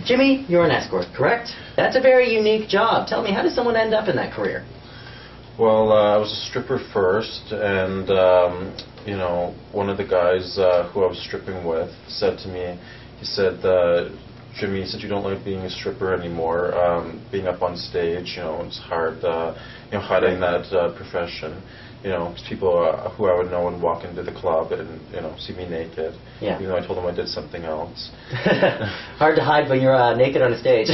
Jimmy, you're an escort, correct? That's a very unique job. Tell me, how does someone end up in that career? Well, I was a stripper first, and one of the guys who I was stripping with said to me, he said, Jimmy, since you don't like being a stripper anymore, being up on stage, it's hard, hiding that profession. Because people who I would know would walk into the club and, see me naked. Yeah. Even though I told them I did something else. Hard to hide when you're naked on a stage.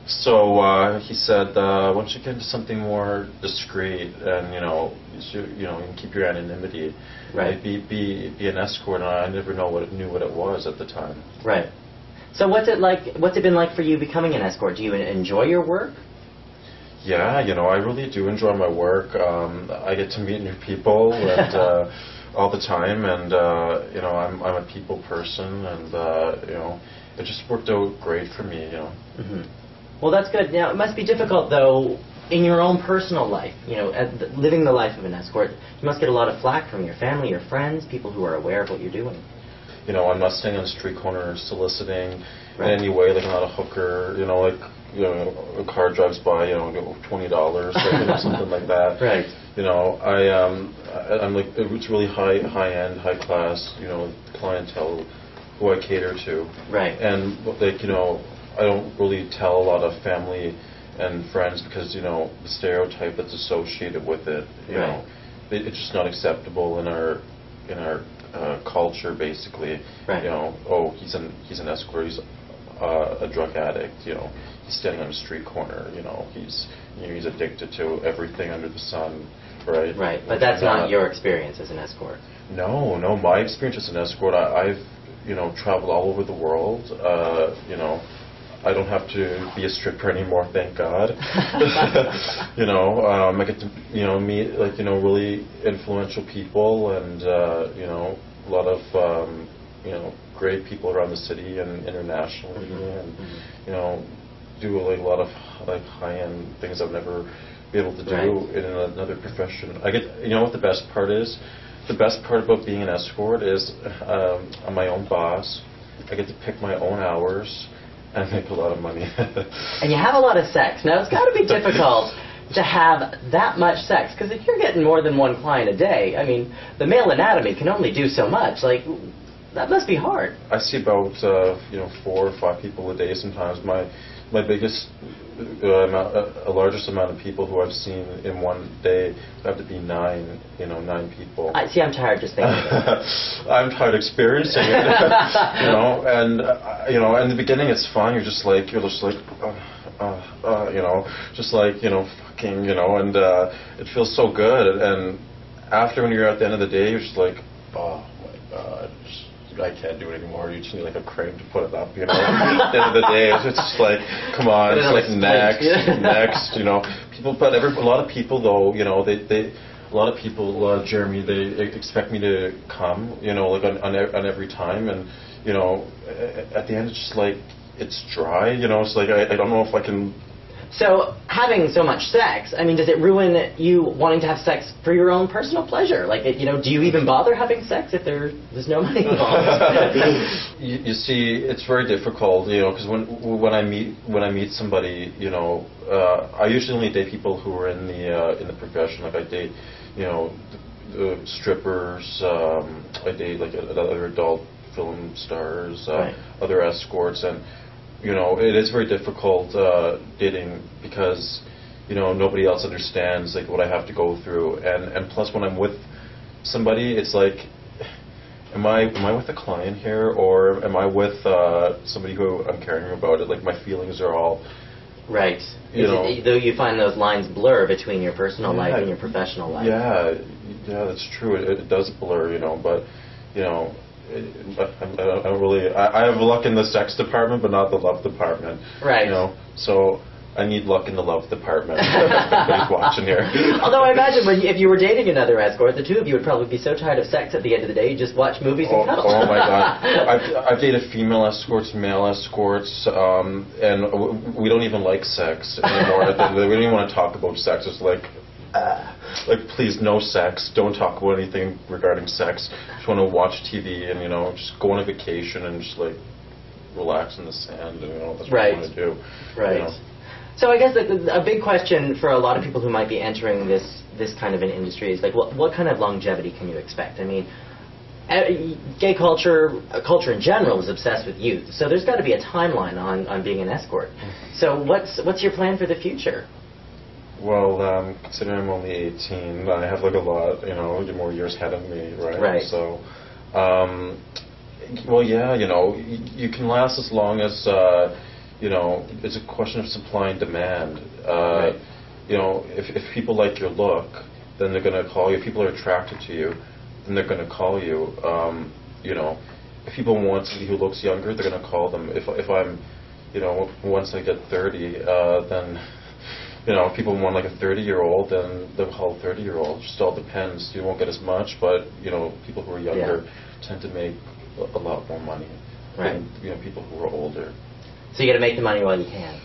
So he said, why don't you get into something more discreet and, you can keep your anonymity. Right. Be an escort, and I never knew what it was at the time. Right. So what's it been like for you becoming an escort? Do you enjoy your work? Yeah, I really do enjoy my work. I get to meet new people and all the time, and I'm a people person, and it just worked out great for me. Mm-hmm. Well, that's good. Now, it must be difficult though in your own personal life. Living the life of an escort, you must get a lot of flack from your family, your friends, people who are aware of what you're doing. I'm not staying on the street corner soliciting Right. in any way. Like, I'm not a hooker. A car drives by, $20, something like that. Right. I'm like, it's really high end, high class, clientele who I cater to. Right. And I don't really tell a lot of family and friends because the stereotype that's associated with it. Right. It's just not acceptable in our culture, basically. Right. He's an escort. He's a drug addict. He's standing on a street corner. He's addicted to everything under the sun. Right. Right. But that's not your experience as an escort. No. My experience as an escort, I've traveled all over the world. I don't have to be a stripper anymore, thank God. I get to meet really influential people and a lot of great people around the city and internationally, Mm-hmm. and do a lot of high-end things I've never been able to do Right. in another profession. I get what the best part is. The best part about being an escort is I'm my own boss. I get to pick my own hours. I make a lot of money. And you have a lot of sex. Now, it's got to be difficult to have that much sex, because if you're getting more than one client a day, I mean, the male anatomy can only do so much. That must be hard. I see about 4 or 5 people a day sometimes. My biggest, largest amount of people who I've seen in one day have to be 9 people. I'm tired just thinking about it. I'm tired experiencing it, and in the beginning it's fun. You're just like, fucking, and it feels so good. And after, when you're at the end of the day, you're just like, oh my God. I can't do it anymore. You just need a crane to put it up, At the end of the day, it's just like, come on, it's like next, People, but a lot of people though, Jeremy, they expect me to come, on every time, and at the end it's just like it's dry, it's like I don't know if I can. So, having so much sex, I mean, does it ruin you wanting to have sex for your own personal pleasure? Do you even bother having sex if there's no money involved? You see, it's very difficult, because when I meet somebody, I usually only date people who are in the profession. Like, I date, the strippers. I date other adult film stars, right. Other escorts, and. It is very difficult dating because, nobody else understands what I have to go through, and plus when I'm with somebody, it's like, am I with a client here, or am I with somebody who I'm caring about it? My feelings are all right. Though you find those lines blur between your personal life and your professional life. Yeah, that's true. It does blur, but I don't really. I have luck in the sex department, but not the love department. Right. So I need luck in the love department. Everybody's watching here. Although I imagine if you were dating another escort, the two of you would probably be so tired of sex at the end of the day, you just watch movies and cuddle. Oh my God! I've dated female escorts, male escorts, and we don't even like sex anymore. We don't even want to talk about sex. It's please, no sex. Don't talk about anything regarding sex. Just want to watch TV and just go on a vacation and just relax in the sand, and that's what Right. I want to do. Right. So I guess a big question for a lot of people who might be entering this kind of an industry is like, what kind of longevity can you expect? I mean, gay culture in general is obsessed with youth, so there's got to be a timeline on being an escort. So what's your plan for the future? Well, considering I'm only 18, I have like a lot, more years ahead of me, right? Right. So, well, yeah, you can last as long as, it's a question of supply and demand. Right. If people like your look, then they're going to call you. If people are attracted to you, then they're going to call you. If people want somebody who looks younger, they're going to call them. If I'm, once I get 30, then, if people want like a 30-year-old, then they'll call a 30-year-old. It just all depends. You won't get as much, but, people who are younger tend to make a lot more money than, people who are older. So you got to make the money while you can.